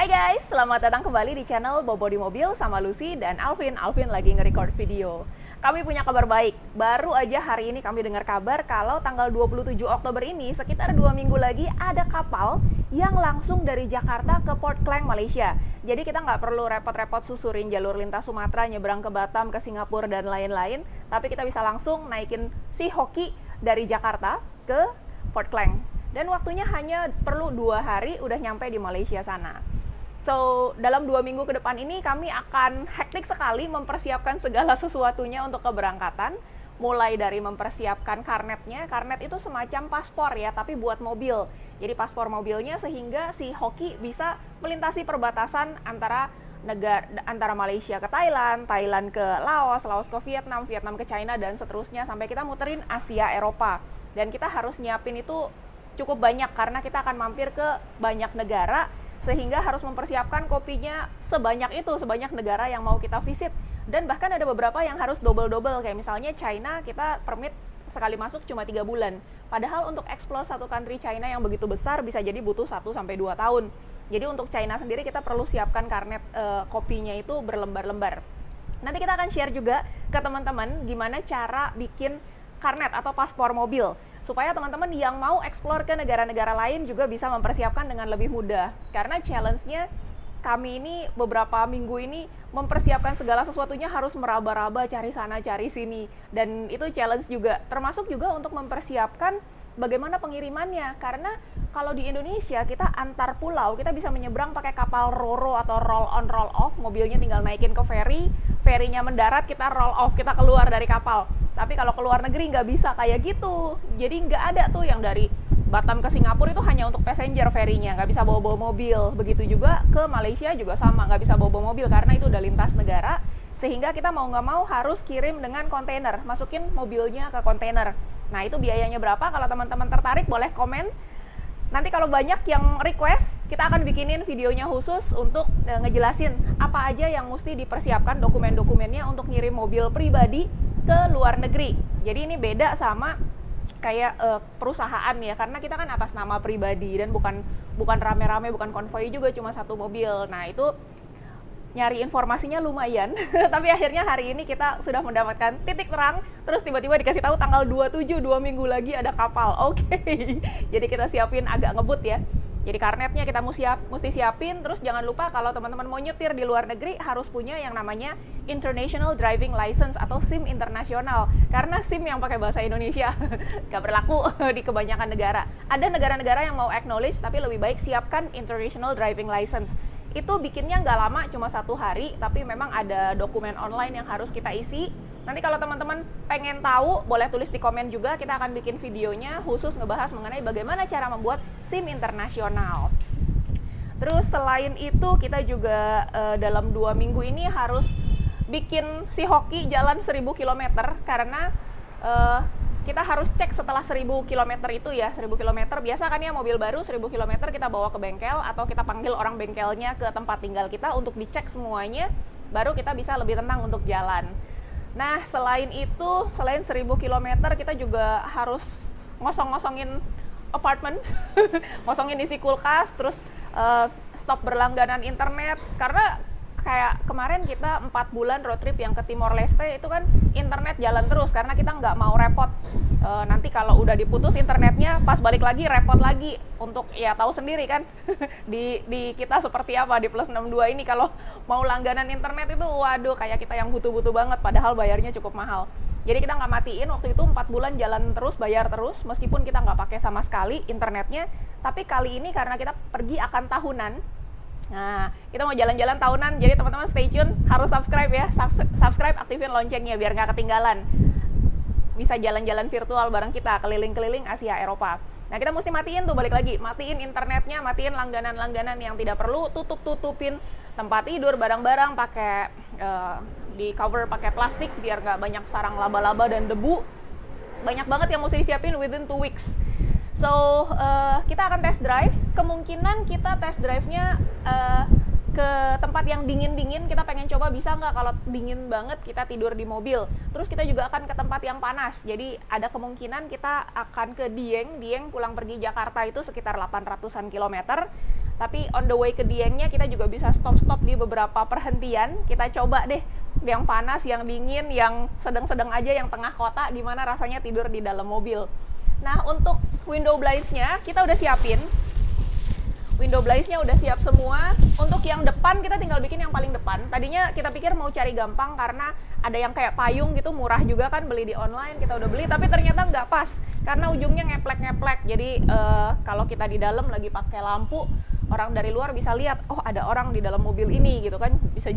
Hai guys, selamat datang kembali di channel Bobo di Mobil sama Lucy dan Alvin. Alvin lagi nge-record video. Kami punya kabar baik. Baru aja hari ini kami dengar kabar kalau tanggal 27 Oktober ini, sekitar 2 minggu lagi, ada kapal yang langsung dari Jakarta ke Port Klang, Malaysia. Jadi kita nggak perlu repot-repot susurin jalur lintas Sumatera, nyebrang ke Batam, ke Singapura, dan lain-lain. Tapi kita bisa langsung naikin si Hoki dari Jakarta ke Port Klang. Dan waktunya hanya perlu 2 hari udah nyampe di Malaysia sana. So, dalam 2 minggu ke depan ini kami akan hektik sekali mempersiapkan segala sesuatunya untuk keberangkatan. Mulai dari mempersiapkan karnetnya. Karnet itu semacam paspor ya, tapi buat mobil. Jadi paspor mobilnya sehingga si Hoki bisa melintasi perbatasan antara Malaysia ke Thailand, Thailand ke Laos, Laos ke Vietnam, Vietnam ke China, dan seterusnya sampai kita muterin Asia, Eropa. Dan kita harus nyiapin itu cukup banyak karena kita akan mampir ke banyak negara, sehingga harus mempersiapkan kopinya sebanyak negara yang mau kita visit. Dan bahkan ada beberapa yang harus double-double, kayak misalnya China, kita permit sekali masuk cuma 3 bulan. Padahal untuk explore satu country China yang begitu besar bisa jadi butuh 1-2 tahun. Jadi untuk China sendiri kita perlu siapkan karnet kopinya itu berlembar-lembar. Nanti kita akan share juga ke teman-teman gimana cara bikin karnet atau paspor mobil, supaya teman-teman yang mau explore ke negara-negara lain juga bisa mempersiapkan dengan lebih mudah. Karena challenge-nya kami ini beberapa minggu ini mempersiapkan segala sesuatunya harus meraba-raba, cari sana, cari sini. Dan itu challenge juga, termasuk juga untuk mempersiapkan bagaimana pengirimannya. Karena kalau di Indonesia kita antar pulau, kita bisa menyeberang pakai kapal Ro-Ro atau roll on roll off, mobilnya tinggal naikin ke ferry, ferrynya mendarat, kita roll off, kita keluar dari kapal. Tapi kalau ke luar negeri nggak bisa kayak gitu. Jadi nggak ada tuh yang dari Batam ke Singapura itu hanya untuk passenger ferry-nya, nggak bisa bawa-bawa mobil. Begitu juga ke Malaysia juga sama, nggak bisa bawa-bawa mobil karena itu udah lintas negara. Sehingga kita mau nggak mau harus kirim dengan kontainer, masukin mobilnya ke kontainer. Nah itu biayanya berapa? Kalau teman-teman tertarik boleh komen. Nanti kalau banyak yang request, kita akan bikinin videonya khusus untuk ngejelasin apa aja yang mesti dipersiapkan dokumen-dokumennya untuk ngirim mobil pribadi ke luar negeri. Jadi ini beda sama kayak perusahaan ya, karena kita kan atas nama pribadi dan bukan rame-rame, bukan konvoi juga, cuma satu mobil. Nah itu nyari informasinya lumayan, tapi akhirnya hari ini kita sudah mendapatkan titik terang, terus tiba-tiba dikasih tahu tanggal 27, 2 minggu lagi ada kapal. Oke. Jadi kita siapin agak ngebut ya. Jadi karnetnya kita mesti siapin, terus jangan lupa kalau teman-teman mau nyetir di luar negeri harus punya yang namanya International Driving License atau SIM internasional. Karena SIM yang pakai bahasa Indonesia nggak berlaku di kebanyakan negara. Ada negara-negara yang mau acknowledge, tapi lebih baik siapkan International Driving License. Itu bikinnya nggak lama, cuma 1 hari, tapi memang ada dokumen online yang harus kita isi. Nanti kalau teman-teman pengen tahu, boleh tulis di komen juga, kita akan bikin videonya khusus ngebahas mengenai bagaimana cara membuat SIM internasional. Terus selain itu, kita juga dalam 2 minggu ini harus bikin si Hoki jalan 1000 km, karena kita harus cek setelah 1000 km itu ya, 1000 km. Biasa kan ya mobil baru 1000 km kita bawa ke bengkel atau kita panggil orang bengkelnya ke tempat tinggal kita untuk dicek semuanya, baru kita bisa lebih tenang untuk jalan. Nah, selain itu, selain 1000 km, kita juga harus ngosong-ngosongin apartemen, ngosongin isi kulkas, terus stop berlangganan internet. Karena kayak kemarin kita 4 bulan road trip yang ke Timor Leste, itu kan internet jalan terus, karena kita nggak mau repot. Nanti kalau udah diputus internetnya, pas balik lagi repot lagi. Untuk ya tahu sendiri kan, di kita seperti apa di Plus 62 ini, kalau mau langganan internet itu waduh kayak kita yang butuh-butuh banget, padahal bayarnya cukup mahal. Jadi kita nggak matiin, waktu itu 4 bulan jalan terus, bayar terus, meskipun kita nggak pakai sama sekali internetnya. Tapi kali ini karena kita pergi akan tahunan, nah kita mau jalan-jalan tahunan, jadi teman-teman stay tune, harus subscribe ya, subscribe, aktifin loncengnya biar nggak ketinggalan. Bisa jalan-jalan virtual bareng kita, keliling-keliling Asia, Eropa. Nah kita mesti matiin tuh, balik lagi, matiin internetnya, matiin langganan-langganan yang tidak perlu, tutupin tempat tidur, barang-barang pakai di cover pakai plastik biar nggak banyak sarang laba-laba dan debu. Banyak banget yang mesti disiapin within 2 weeks. So kita akan test drive, kemungkinan kita test drive-nya ke tempat yang dingin-dingin. Kita pengen coba bisa nggak kalau dingin banget kita tidur di mobil. Terus kita juga akan ke tempat yang panas. Jadi ada kemungkinan kita akan ke Dieng pulang pergi Jakarta itu sekitar 800-an kilometer. Tapi on the way ke Diengnya kita juga bisa stop-stop di beberapa perhentian. Kita coba deh yang panas, yang dingin, yang sedang-sedang aja, yang tengah kota, gimana rasanya tidur di dalam mobil. Nah, untuk window blinds-nya kita udah siapin. Window blinds-nya udah siap semua. Untuk yang depan kita tinggal bikin yang paling depan. Tadinya kita pikir mau cari gampang karena ada yang kayak payung gitu, murah juga kan, beli di online, kita udah beli, tapi ternyata nggak pas karena ujungnya ngeplek-ngeplek. Jadi kalau kita di dalam lagi pakai lampu, orang dari luar bisa lihat, oh ada orang di dalam mobil ini gitu kan, bisa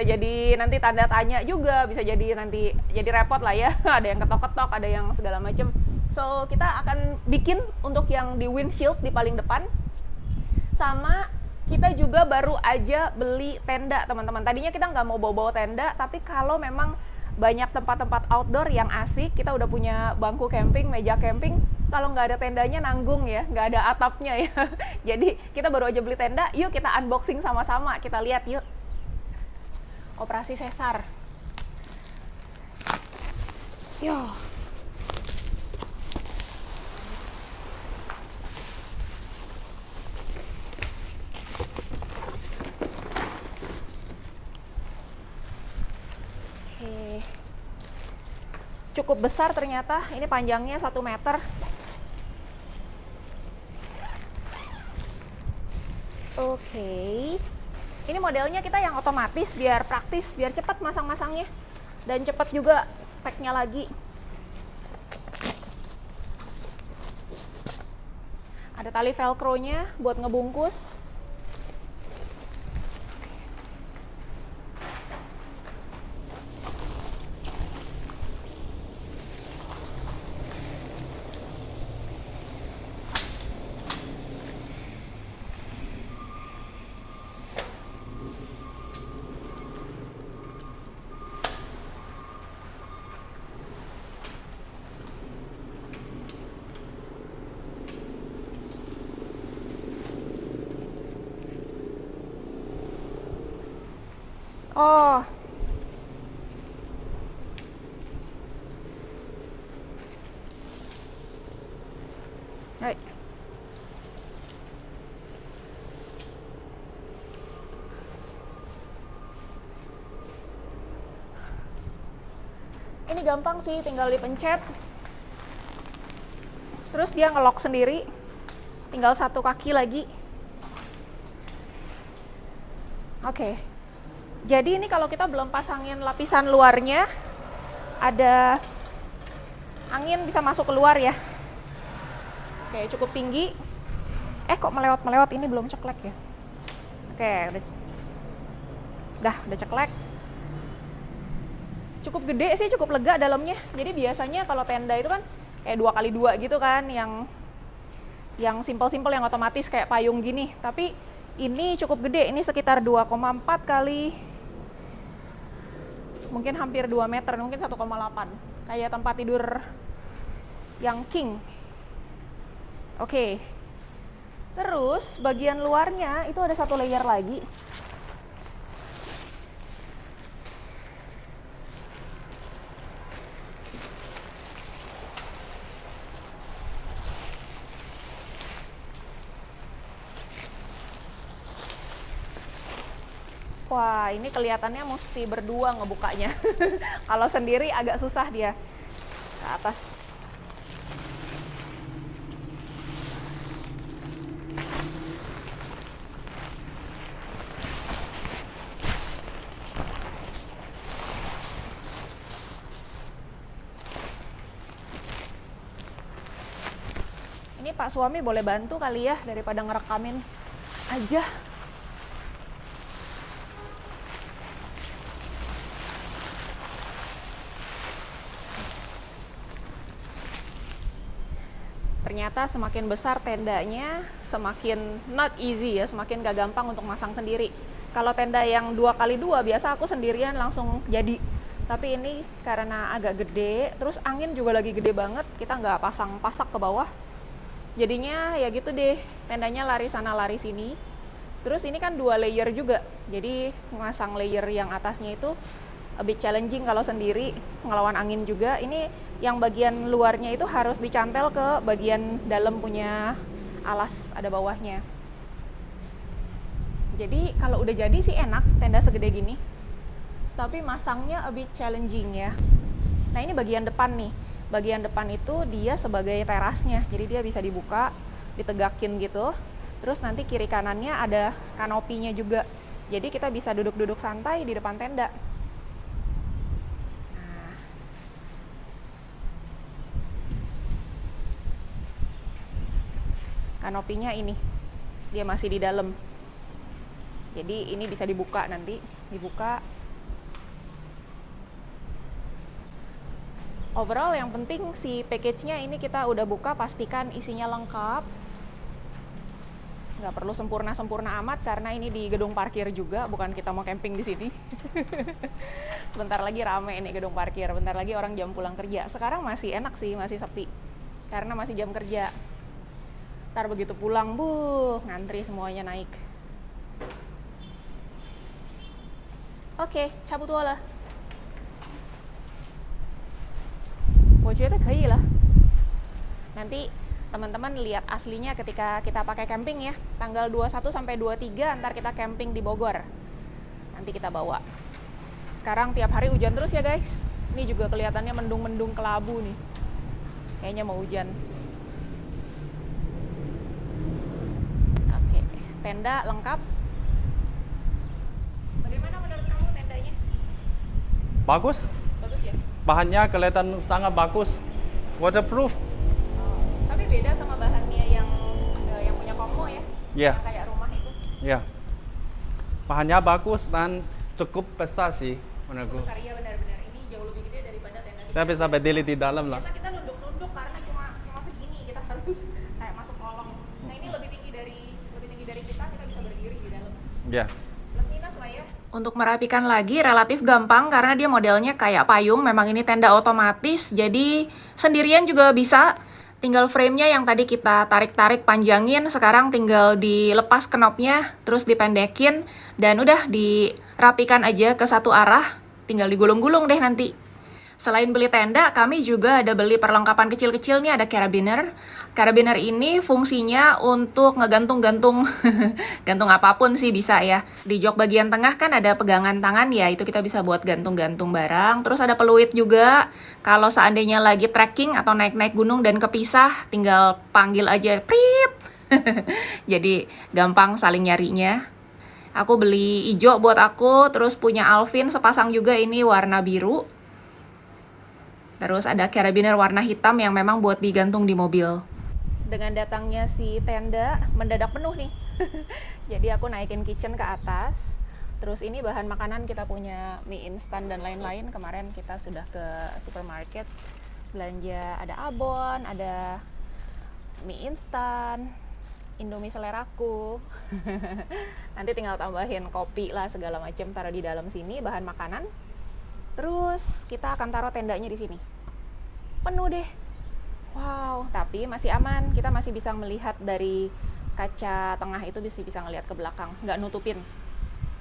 jadi nanti tanda tanya juga, bisa jadi nanti jadi repot lah ya. Ada yang ketok-ketok, ada yang segala macem. So kita akan bikin untuk yang di windshield di paling depan. Sama kita juga baru aja beli tenda, teman-teman. Tadinya kita nggak mau bawa-bawa tenda, tapi kalau memang banyak tempat-tempat outdoor yang asik, kita udah punya bangku camping, meja camping, kalau nggak ada tendanya nanggung ya, nggak ada atapnya ya. Jadi kita baru aja beli tenda, yuk kita unboxing sama-sama, kita lihat yuk. Operasi sesar. Yo. Cukup besar ternyata, ini panjangnya 1 meter. Oke. Ini modelnya kita yang otomatis biar praktis, biar cepat masang-masangnya. Dan cepat juga packnya lagi. Ada tali velcro-nya buat ngebungkus. Oh. Hai. Ini gampang sih, tinggal dipencet. Terus dia nge-lock sendiri. Tinggal satu kaki lagi. Oke. Jadi ini kalau kita belum pasangin lapisan luarnya, ada angin bisa masuk keluar ya. Oke, cukup tinggi. Kok melewat-melewat, ini belum ceklek ya. Oke, udah ceklek. Cukup gede sih, cukup lega dalamnya. Jadi biasanya kalau tenda itu kan kayak 2x2 gitu kan, yang simpel-simpel, yang otomatis kayak payung gini. Tapi ini cukup gede, ini sekitar 2,4 kali mungkin hampir 2 meter, mungkin 1,8. Kayak tempat tidur yang king. Oke. Terus bagian luarnya itu ada satu layer lagi. Wah, ini kelihatannya mesti berdua ngebukanya. Kalau sendiri agak susah dia ke atas. Ini Pak suami boleh bantu kali ya, daripada ngerekamin aja. Ternyata semakin besar tendanya, semakin not easy ya, semakin gak gampang untuk masang sendiri. Kalau tenda yang 2x2 biasa aku sendirian langsung jadi. Tapi ini karena agak gede, terus angin juga lagi gede banget, kita nggak pasang pasak ke bawah. Jadinya ya gitu deh, tendanya lari sana lari sini. Terus ini kan 2 layer juga, jadi masang layer yang atasnya itu a bit challenging kalau sendiri, ngelawan angin juga. Ini yang bagian luarnya itu harus dicantel ke bagian dalam punya alas, ada bawahnya. Jadi kalau udah jadi sih enak, tenda segede gini. Tapi masangnya a bit challenging ya. Nah ini bagian depan nih. Bagian depan itu dia sebagai terasnya. Jadi dia bisa dibuka, ditegakin gitu. Terus nanti kiri kanannya ada kanopinya juga. Jadi kita bisa duduk-duduk santai di depan tenda. Nah. Kanopinya ini. Dia masih di dalam. Jadi ini bisa dibuka nanti. Dibuka. Overall yang penting si package-nya ini kita udah buka, pastikan isinya lengkap. Nggak perlu sempurna-sempurna amat karena ini di gedung parkir juga, bukan kita mau camping di sini. Bentar lagi rame ini gedung parkir, bentar lagi orang jam pulang kerja. Sekarang masih enak sih, masih sepi. Karena masih jam kerja. Ntar begitu pulang, ngantri semuanya naik. Oke, cabut wala. 我觉得可以了. Nanti teman-teman lihat aslinya ketika kita pakai camping ya. Tanggal 21 sampai 23 ntar kita camping di Bogor. Nanti kita bawa. Sekarang tiap hari hujan terus ya guys. Ini juga kelihatannya mendung-mendung kelabu nih. Kayaknya mau hujan. Oke, tenda lengkap. Bagaimana menurut kamu tendanya? Bagus. Bagus ya? Bahannya kelihatan sangat bagus. Waterproof. Tapi beda sama bahannya yang punya Komo ya? Iya. Yang kayak rumah itu. Ya. Bahannya bagus dan cukup besar sih menurutku. Besar ya, benar-benar. Ini jauh lebih gede daripada tenda. Saya bisa berdiri di dalam lah. Biasa kita nunduk-nunduk karena cuma segini, kita harus kayak masuk kolong. Nah, ini lebih tinggi dari kita bisa berdiri di dalam. Ya. Plus minus lah ya. Untuk merapikan lagi relatif gampang karena dia modelnya kayak payung. Memang ini tenda otomatis, jadi sendirian juga bisa. Tinggal frame-nya yang tadi kita tarik-tarik panjangin, sekarang tinggal dilepas knopnya, terus dipendekin, dan udah dirapikan aja ke satu arah, tinggal digulung-gulung deh nanti. Selain beli tenda, kami juga ada beli perlengkapan kecil-kecil nih, ada carabiner. Carabiner ini fungsinya untuk ngegantung-gantung, gantung apapun sih bisa ya. Di jok bagian tengah kan ada pegangan tangan ya, itu kita bisa buat gantung-gantung barang. Terus ada peluit juga, kalau seandainya lagi trekking atau naik-naik gunung dan kepisah, tinggal panggil aja, prit. Jadi gampang saling nyarinya. Aku beli hijau buat aku, terus punya Alvin sepasang juga ini warna biru. Terus ada carabiner warna hitam yang memang buat digantung di mobil. Dengan datangnya si tenda, mendadak penuh nih. Jadi aku naikin kitchen ke atas. Terus ini bahan makanan kita punya mie instan dan lain-lain. Kemarin kita sudah ke supermarket. Belanja ada abon, ada mie instan, Indomie seleraku. Nanti tinggal tambahin kopi lah segala macam, taruh di dalam sini bahan makanan. Terus kita akan taruh tendanya di sini. Penuh deh. Wow, tapi masih aman. Kita masih bisa melihat dari kaca tengah itu, bisa ngelihat ke belakang, nggak nutupin.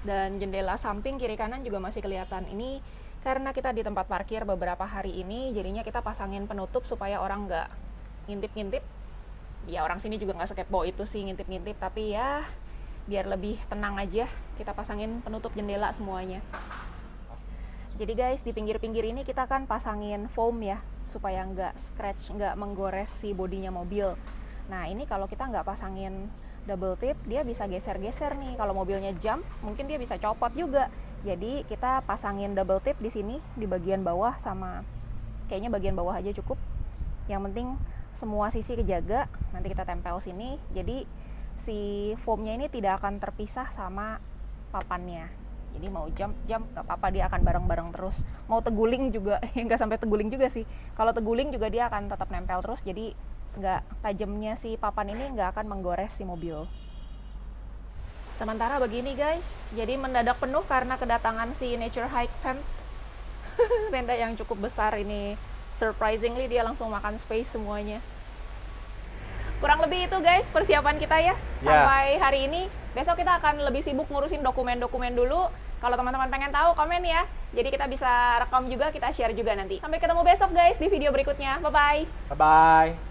Dan jendela samping kiri kanan juga masih kelihatan. Ini karena kita di tempat parkir beberapa hari ini, jadinya kita pasangin penutup supaya orang nggak ngintip-ngintip. Ya orang sini juga nggak sekepo itu sih ngintip-ngintip, tapi ya biar lebih tenang aja kita pasangin penutup jendela semuanya. Jadi guys, di pinggir-pinggir ini kita kan pasangin foam ya, supaya nggak scratch, nggak menggores si bodinya mobil. Nah ini kalau kita nggak pasangin double tip, dia bisa geser-geser nih. Kalau mobilnya jump, mungkin dia bisa copot juga. Jadi kita pasangin double tip di sini, di bagian bawah sama, kayaknya bagian bawah aja cukup. Yang penting semua sisi kejaga, nanti kita tempel sini. Jadi si foamnya ini tidak akan terpisah sama papannya. Jadi mau jump nggak apa-apa, dia akan bareng-bareng terus. Mau teguling juga, nggak sampai teguling juga sih. Kalau teguling juga dia akan tetap nempel terus, jadi nggak, tajamnya si papan ini nggak akan menggores si mobil. Sementara begini guys, jadi mendadak penuh karena kedatangan si Nature Hike Tent. Tenda yang cukup besar ini, surprisingly dia langsung makan space semuanya. Kurang lebih itu guys persiapan kita ya. Sampai hari ini. Besok kita akan lebih sibuk ngurusin dokumen-dokumen dulu. Kalau teman-teman pengen tahu, komen ya. Jadi kita bisa rekam juga, kita share juga nanti. Sampai ketemu besok guys di video berikutnya. Bye-bye. Bye-bye.